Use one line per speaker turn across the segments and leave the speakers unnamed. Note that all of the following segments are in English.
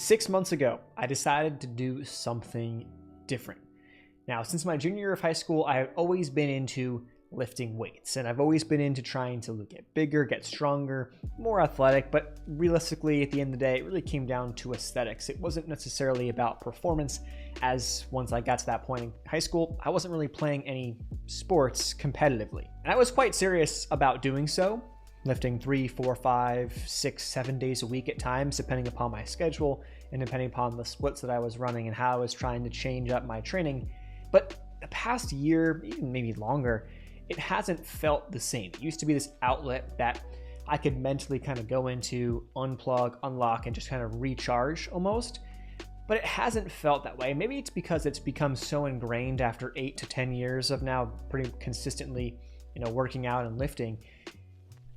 6 months ago, I decided to do something different. Now, since my junior year of high school, I've always been into lifting weights, and I've always been into trying to get bigger, get stronger, more athletic, but realistically, at the end of the day, it really came down to aesthetics. It wasn't necessarily about performance, as once I got to that point in high school, I wasn't really playing any sports competitively. And I was quite serious about doing so, lifting 3, 4, 5, 6, 7 days a week at times, depending upon my schedule and depending upon the splits that I was running and how I was trying to change up my training. But the past year, even maybe longer, it hasn't felt the same. It used to be this outlet that I could mentally kind of go into, unplug, unlock, and just kind of recharge almost. But it hasn't felt that way. Maybe it's because it's become so ingrained after 8 to 10 years of now pretty consistently, working out and lifting.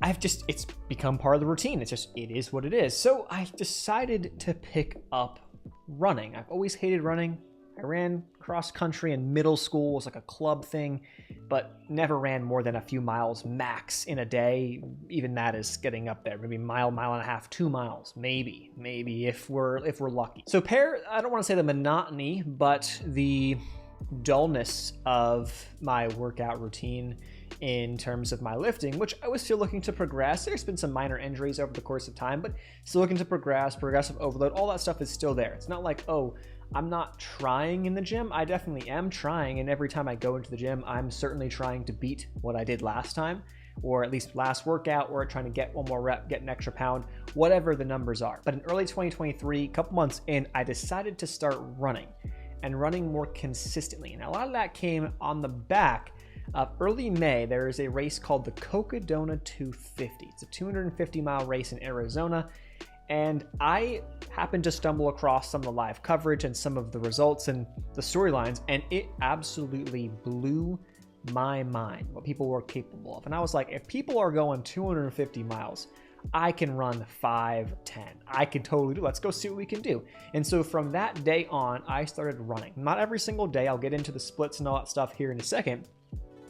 It's become part of the routine. It is what it is. So I decided to pick up running. I've always hated running. I ran cross country in middle school. It was like a club thing, but never ran more than a few miles max in a day. Even that is getting up there. Maybe mile and a half, 2 miles, maybe if we're lucky. So I don't want to say the monotony, but the dullness of my workout routine in terms of my lifting, which I was still looking to progress. There's been some minor injuries over the course of time, but still looking to progress, progressive overload, all that stuff is still there. It's not like, oh, I'm not trying in the gym. I definitely am trying, and every time I go into the gym, I'm certainly trying to beat what I did last time, or at least last workout, or trying to get one more rep, get an extra pound, whatever the numbers are. But in early 2023, a couple months in, I decided to start running, and running more consistently. And a lot of that came on the back of early May. There is a race called the Cocodona 250. It's a 250-mile race in Arizona. And I happened to stumble across some of the live coverage and some of the results and the storylines, and it absolutely blew my mind what people were capable of. And I was like, if people are going 250 miles, I can run 5, 10. I can totally do it. Let's go see what we can do. And so from that day on, I started running. Not every single day. I'll get into the splits and all that stuff here in a second.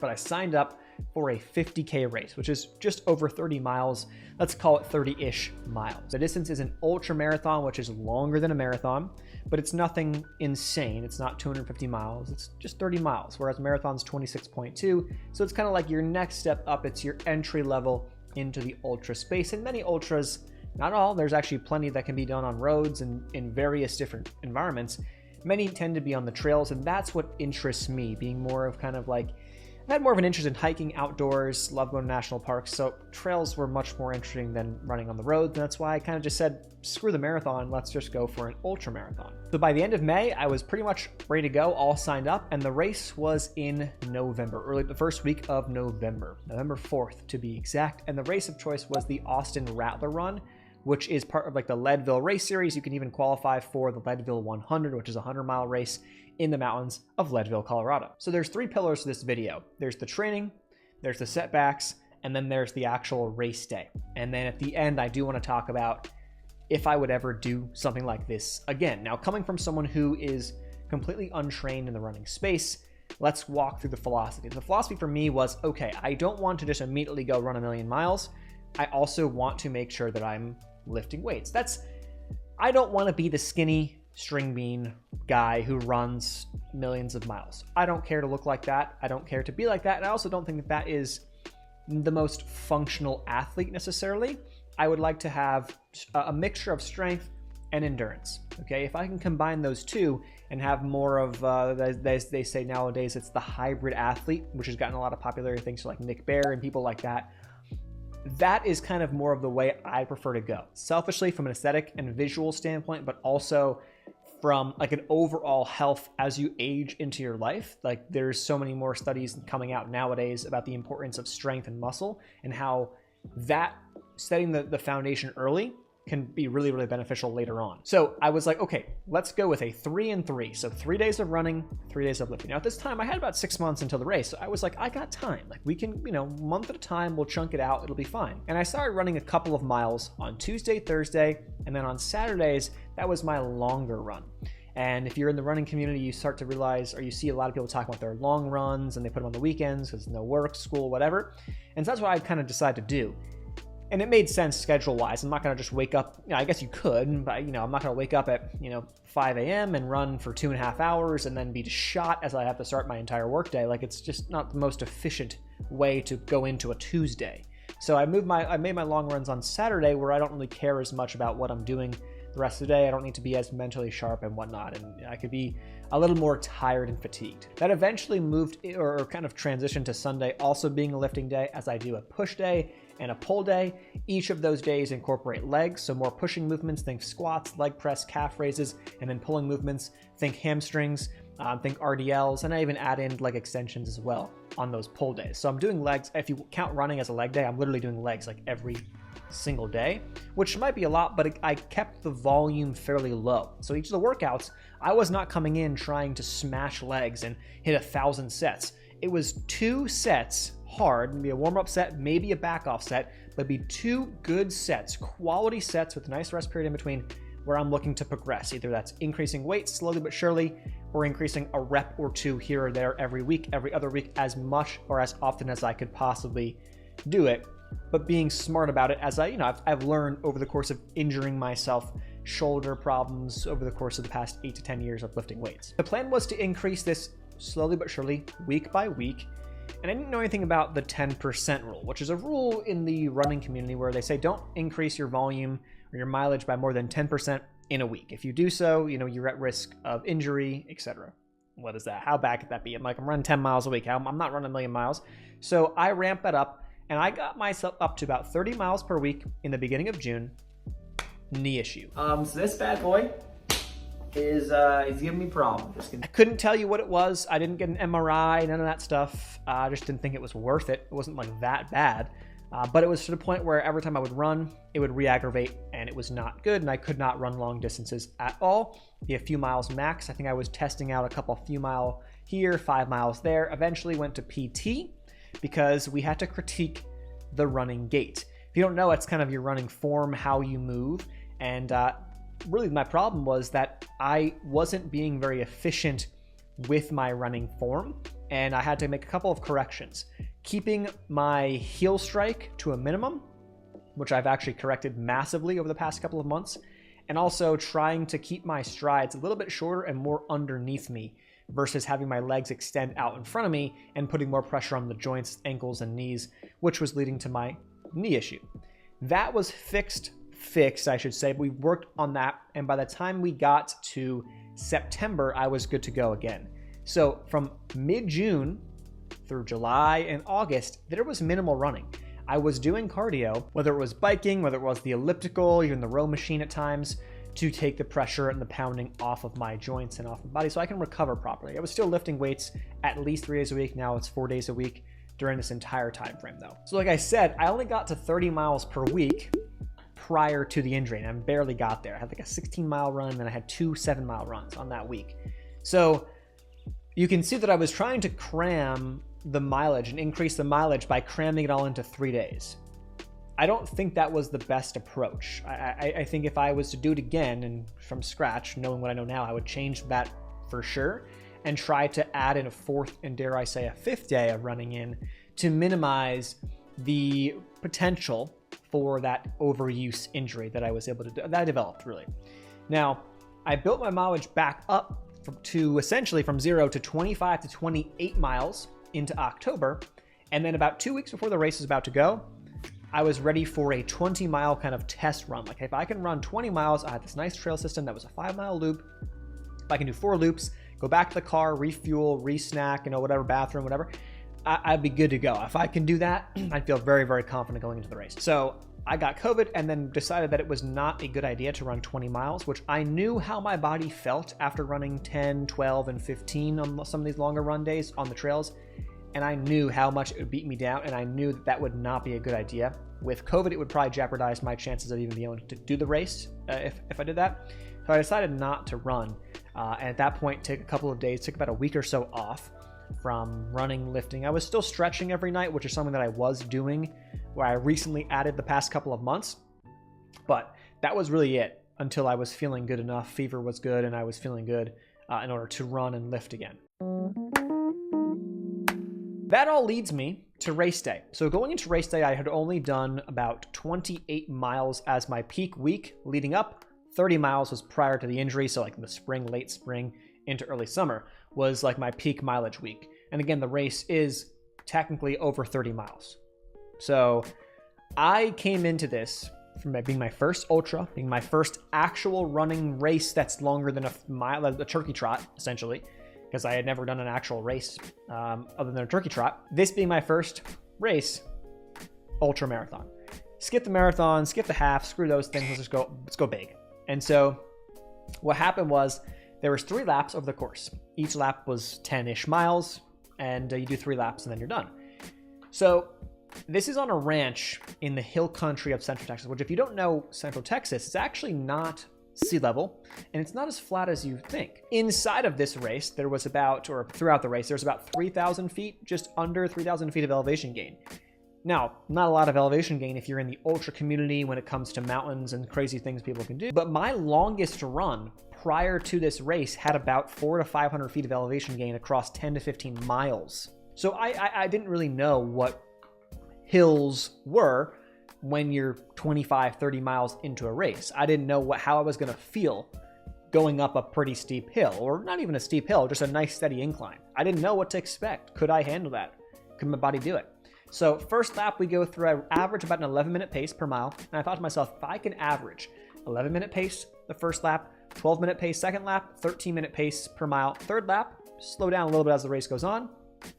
But I signed up for a 50K race, which is just over 30 miles. Let's call it 30-ish miles. The distance is an ultramarathon, which is longer than a marathon, but it's nothing insane. It's not 250 miles. It's just 30 miles, whereas marathon's 26.2. So it's kind of like your next step up. It's your entry level into the ultra space. And many ultras, not all, there's actually plenty that can be done on roads and in various different environments. Many tend to be on the trails, and that's what interests me, being more of kind of like, I had more of an interest in hiking outdoors, love going to national parks, so trails were much more interesting than running on the road, and that's why I kind of just said, screw the marathon, let's just go for an ultra marathon. So by the end of May, I was pretty much ready to go, all signed up, and the race was in November, early the first week of November 4th to be exact, and the race of choice was the Austin Rattler Run, which is part of like the Leadville race series. You can even qualify for the Leadville 100, which is a 100-mile race in the mountains of Leadville, Colorado. So there's 3 pillars to this video. There's the training, there's the setbacks, and then there's the actual race day. And then at the end, I do want to talk about if I would ever do something like this again. Now, coming from someone who is completely untrained in the running space, let's walk through the philosophy. The philosophy for me was, okay, I don't want to just immediately go run 1,000,000 miles. I also want to make sure that I'm lifting weights. I don't want to be the skinny string bean guy who runs millions of miles. I don't care to look like that. I don't care to be like that. And I also don't think that is the most functional athlete necessarily. I would like to have a mixture of strength and endurance. Okay, if I can combine those two and have more of, they say nowadays, it's the hybrid athlete, which has gotten a lot of popularity thanks to like Nick Bare and people like that. That is kind of more of the way I prefer to go. Selfishly from an aesthetic and visual standpoint, but also from like an overall health as you age into your life. Like there's so many more studies coming out nowadays about the importance of strength and muscle and how that setting the foundation early can be really, really beneficial later on. So I was like, okay, let's go with a 3 and 3. So 3 days of running, 3 days of lifting. Now at this time I had about 6 months until the race. So I was like, I got time. Like we can, month at a time, we'll chunk it out. It'll be fine. And I started running a couple of miles on Tuesday, Thursday, and then on Saturdays, that was my longer run. And if you're in the running community, you start to realize, or you see a lot of people talk about their long runs and they put them on the weekends because no work, school, whatever. And so that's what I kind of decided to do. And it made sense schedule-wise. I'm not going to just wake up, I guess you could, but I'm not going to wake up at 5 a.m. and run for 2.5 hours and then be shot as I have to start my entire workday. Like, it's just not the most efficient way to go into a Tuesday. So I made my long runs on Saturday, where I don't really care as much about what I'm doing the rest of the day. I don't need to be as mentally sharp and whatnot, and I could be a little more tired and fatigued. That eventually moved, or kind of transitioned, to Sunday also being a lifting day, as I do a push day and a pull day. Each of those days incorporate legs, so more pushing movements, think squats, leg press, calf raises, and then pulling movements, think hamstrings, think RDLs, and I even add in leg extensions as well on those pull days. So I'm doing legs. If you count running as a leg day, I'm literally doing legs like every single day, which might be a lot, but I kept the volume fairly low. So each of the workouts, I was not coming in trying to smash legs and hit 1,000 sets. It was 2 sets hard, maybe a warm-up set, maybe a back-off set, but be 2 good sets, quality sets with a nice rest period in between, where I'm looking to progress. Either that's increasing weight slowly but surely, or increasing a rep or 2 here or there every week, every other week, as much or as often as I could possibly do it. But being smart about it, as I've learned over the course of injuring myself, shoulder problems over the course of the past 8 to 10 years of lifting weights. The plan was to increase this slowly but surely, week by week. And I didn't know anything about the 10% rule, which is a rule in the running community where they say don't increase your volume or your mileage by more than 10% in a week. If you do so, you're at risk of injury, etc. What is that? How bad could that be? I'm running 10 miles a week. I'm not running a million miles. So I ramped that up, and I got myself up to about 30 miles per week in the beginning of June. Knee issue. So this bad boy is giving me problems. I couldn't tell you what it was. I didn't get an MRI, none of that stuff. I just didn't think it was worth it. It wasn't like that bad. But it was to the point where every time I would run, it would re-aggravate, and it was not good, and I could not run long distances at all. Be a few miles max. I think I was testing out a few mile here, 5 miles there. Eventually went to PT because we had to critique the running gait. If you don't know, it's kind of your running form, how you move, and really my problem was that I wasn't being very efficient with my running form, and I had to make a couple of corrections. Keeping my heel strike to a minimum, which I've actually corrected massively over the past couple of months, and also trying to keep my strides a little bit shorter and more underneath me versus having my legs extend out in front of me and putting more pressure on the joints, ankles, and knees, which was leading to my knee issue. That was fixed, I should say. We worked on that, and by the time we got to September, I was good to go again. So from mid-June through July and August, there was minimal running. I was doing cardio, whether it was biking, whether it was the elliptical, even the row machine at times, to take the pressure and the pounding off of my joints and off my body so I can recover properly. I was still lifting weights at least 3 days a week. Now it's 4 days a week during this entire time frame though. So like I said, I only got to 30 miles per week prior to the injury, and I barely got there. I had like a 16-mile run, and then I had 2 7-mile runs on that week. So you can see that I was trying to cram the mileage and increase the mileage by cramming it all into 3 days. I don't think that was the best approach. I think if I was to do it again and from scratch, knowing what I know now, I would change that for sure and try to add in a 4th and dare I say a 5th day of running in to minimize the potential for that overuse injury that I was able to do, that I developed really. Now, I built my mileage back up to essentially from 0 to 25 to 28 miles into October, and then about 2 weeks before the race was about to go, I was ready for a 20-mile kind of test run. Like, if I can run 20 miles, I had this nice trail system that was a 5-mile loop. If I can do 4 loops, go back to the car, refuel, re-snack, whatever, bathroom, whatever, I'd be good to go. If I can do that, I'd feel very, very confident going into the race. So I got COVID and then decided that it was not a good idea to run 20 miles, which I knew how my body felt after running 10, 12, and 15 on some of these longer run days on the trails. And I knew how much it would beat me down, and I knew that that would not be a good idea. With COVID, it would probably jeopardize my chances of even being able to do the race if I did that. So I decided not to run. And at that point, took a couple of days, took about a week or so off from running, lifting. I was still stretching every night, which is something that I was doing, where I recently added the past couple of months. But that was really it until I was feeling good enough. Fever was good, and I was feeling good in order to run and lift again. That all leads me to race day. So going into race day, I had only done about 28 miles as my peak week leading up. 30 miles was prior to the injury. So like in the spring, late spring into early summer was like my peak mileage week. And again, the race is technically over 30 miles. So I came into this from being my first ultra, being my first actual running race that's longer than a mile, a turkey trot, essentially, because I had never done an actual race other than a turkey trot. This being my first race, ultramarathon. Skip the marathon, skip the half, screw those things, let's go big. And so what happened was there was 3 laps over the course. Each lap was 10-ish miles, and you do 3 laps and then you're done. So this is on a ranch in the hill country of Central Texas, which if you don't know Central Texas, it's actually not sea level, and it's not as flat as you think. Inside of this race, there was about, or throughout the race, there's about 3,000 feet, just under 3,000 feet of elevation gain. Now, not a lot of elevation gain if you're in the ultra community when it comes to mountains and crazy things people can do, but my longest run prior to this race had about 400 to 500 feet of elevation gain across 10 to 15 miles. So I didn't really know what hills were when you're 25, 30 miles into a race. I didn't know how I was going to feel going up a pretty steep hill, or not even a steep hill, just a nice steady incline. I didn't know what to expect. Could I handle that? Could my body do it? So first lap we go through, I average about an 11-minute pace per mile. And I thought to myself, if I can average 11-minute pace the first lap, 12-minute pace second lap, 13-minute pace per mile third lap, slow down a little bit as the race goes on,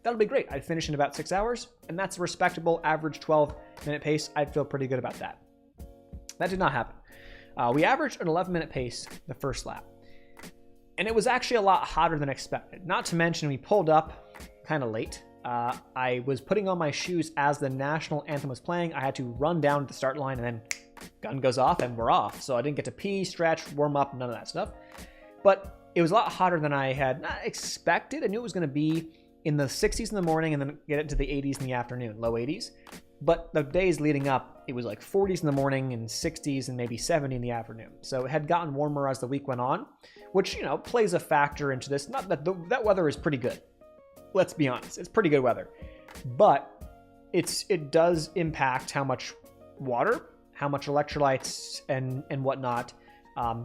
that'll be great. I'd finish in about 6 hours, and that's a respectable average 12-minute pace. I'd feel pretty good about that. That did not happen. We averaged an 11-minute pace the first lap, and it was actually a lot hotter than expected. Not to mention we pulled up kind of late. I was putting on my shoes as the national anthem was playing. I had to run down to the start line, and then gun goes off, and we're off. So I didn't get to pee, stretch, warm up, none of that stuff. But it was a lot hotter than I had not expected. I knew it was going to be in the 60s in the morning and then get it to the 80s in the afternoon, low 80s. But the days leading up, it was like 40s in the morning and 60s and maybe 70 in the afternoon. So it had gotten warmer as the week went on, which, you know, plays a factor into this. Not that that weather is pretty good. Let's be honest, it's pretty good weather. But it does impact how much water, how much electrolytes and whatnot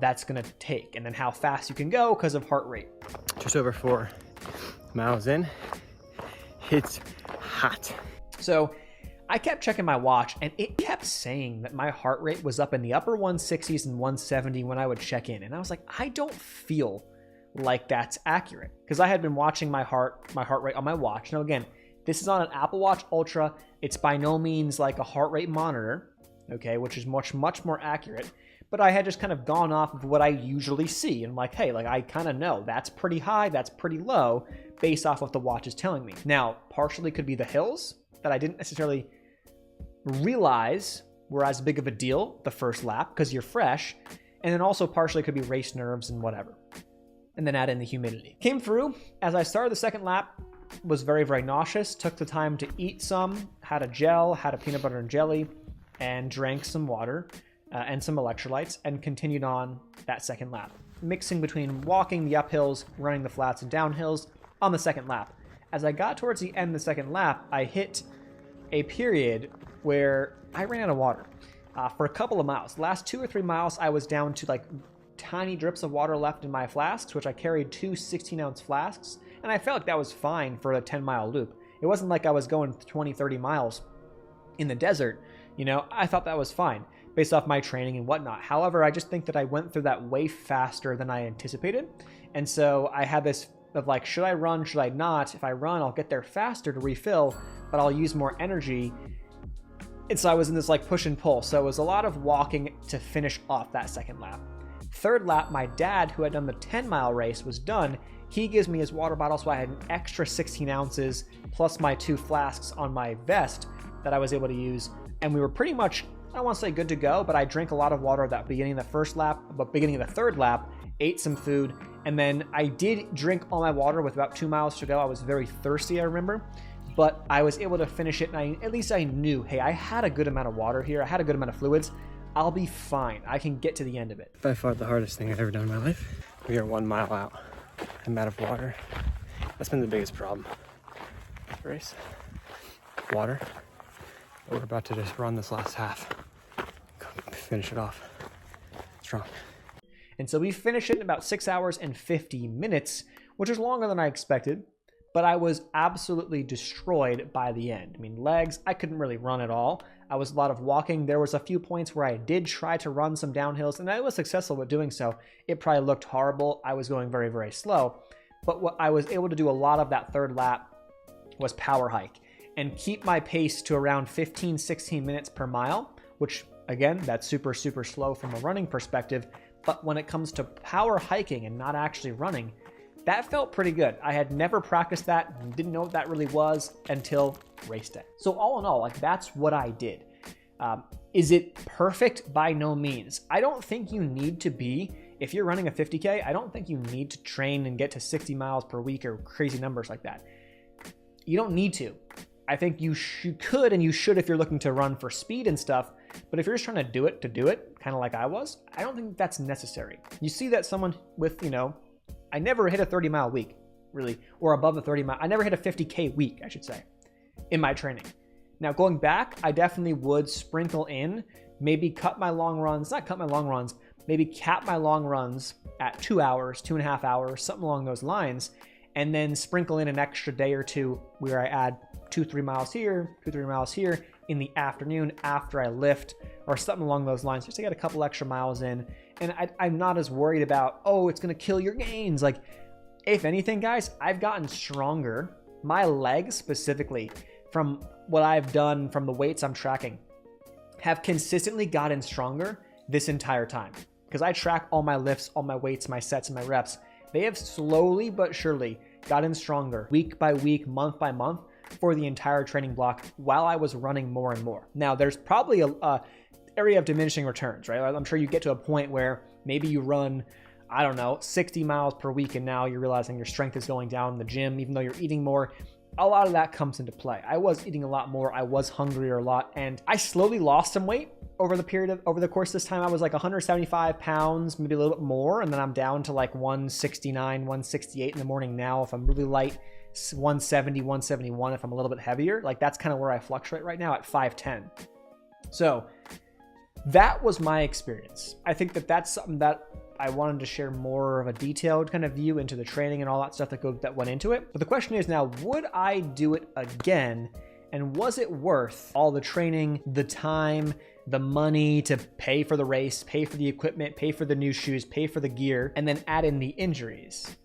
that's going to take. And then how fast you can go because of heart rate.
Just over 4 miles in, it's hot.
So I kept checking my watch, and it kept saying that my heart rate was up in the upper 160s and 170 when I would check in. And I was like, I don't feel like that's accurate, because I had been watching my heart rate on my watch. Now again, this is on an Apple Watch Ultra. It's by no means like a heart rate monitor, okay, which is much more accurate. But I had just kind of gone off of what I usually see, and like, hey, like I kind of know that's pretty high, that's pretty low, based off what the watch is telling me. Now, partially could be the hills that I didn't necessarily realize were as big of a deal the first lap because you're fresh, and then also partially could be race nerves and whatever. And then add in the humidity. Came through, as I started the second lap, was very nauseous, took the time to eat some, had a gel, had a peanut butter and jelly, and drank some water and some electrolytes, and continued on that second lap, mixing between walking the uphills, running the flats and downhills on the second lap. As I got towards the end of the second lap, I hit a period where I ran out of water for a couple of miles. The last 2 or 3 miles, I was down to like tiny drips of water left in my flasks, which I carried 2 16-ounce flasks, and I felt like that was fine for a 10-mile loop. It wasn't like I was going 20, 30 miles in the desert. You know, I thought that was fine based off my training and whatnot. However, I just think that I went through that way faster than I anticipated. And so I had this of like, should I run, should I not? If I run, I'll get there faster to refill, but I'll use more energy. And so I was in this like push and pull. So it was a lot of walking to finish off that second lap. Third lap, my dad, who had done the 10-mile race, was done. He gives me his water bottle, so I had an extra 16 ounces plus my 2 flasks on my vest that I was able to use. And we were pretty much, I don't want to say good to go, but I drank a lot of water at that beginning of the first lap, but beginning of the third lap, ate some food, and then I did drink all my water with about 2 miles to go. I was very thirsty, I remember, but I was able to finish it, and at least I knew, hey, I had a good amount of water here. I had a good amount of fluids. I'll be fine. I can get to the end of it.
By far the hardest thing I've ever done in my life. We are 1 mile out. I'm out of water. That's been the biggest problem. Race. water. We're about to just run this last half. Finish it off strong.
And so we finished it in about 6 hours and 50 minutes, which is longer than I expected, but I was absolutely destroyed by the end. I mean, legs, I couldn't really run at all. I was a lot of walking. There was a few points where I did try to run some downhills, and I was successful with doing so. It probably looked horrible. I was going very, very slow. But what I was able to do a lot of that third lap was power hike and keep my pace to around 15, 16 minutes per mile, which again, that's super, super slow from a running perspective. But when it comes to power hiking and not actually running, that felt pretty good. I had never practiced that and didn't know what that really was until race day. So all in all, like, that's what I did. Is it perfect? By no means. I don't think you need to be, if you're running a 50K, I don't think you need to train and get to 60 miles per week or crazy numbers like that. You don't need to. I think you could and you should if you're looking to run for speed and stuff. But if you're just trying to do it, kind of like I was, I don't think that's necessary. You see that someone with, I never hit a 30-mile week, really, or above a 30-mile. I never hit a 50K week, I should say, in my training. Now, going back, I definitely would sprinkle in, maybe cut my long runs, not cut my long runs, maybe cap my long runs at 2 hours, 2.5 hours, something along those lines, and then sprinkle in an extra day or two where I add 2-3 miles here, 2-3 miles here in the afternoon after I lift, or something along those lines, just to get a couple extra miles in. And I'm not as worried about, oh, it's going to kill your gains. Like, if anything, guys, I've gotten stronger. My legs specifically, from what I've done, from the weights I'm tracking, have consistently gotten stronger this entire time. Because I track all my lifts, all my weights, my sets, and my reps. They have slowly but surely gotten stronger week by week, month by month for the entire training block while I was running more and more. Now, there's probably a area of diminishing returns, right? I'm sure you get to a point where maybe you run, I don't know, 60 miles per week, and now you're realizing your strength is going down in the gym, even though you're eating more. A lot of that comes into play. I was eating a lot more. I was hungrier a lot, and I slowly lost some weight over the course of this time. I was like 175 pounds, maybe a little bit more, and then I'm down to like 169, 168 in the morning now. If I'm really light, 170, 171 if I'm a little bit heavier. Like, that's kind of where I fluctuate right now at 5'10". So that was my experience. I think that that's something that I wanted to share more of a detailed kind of view into the training and all that stuff that went into it. But the question is now, would I do it again? And was it worth all the training, the time, the money to pay for the race, pay for the equipment, pay for the new shoes, pay for the gear, and then add in the injuries?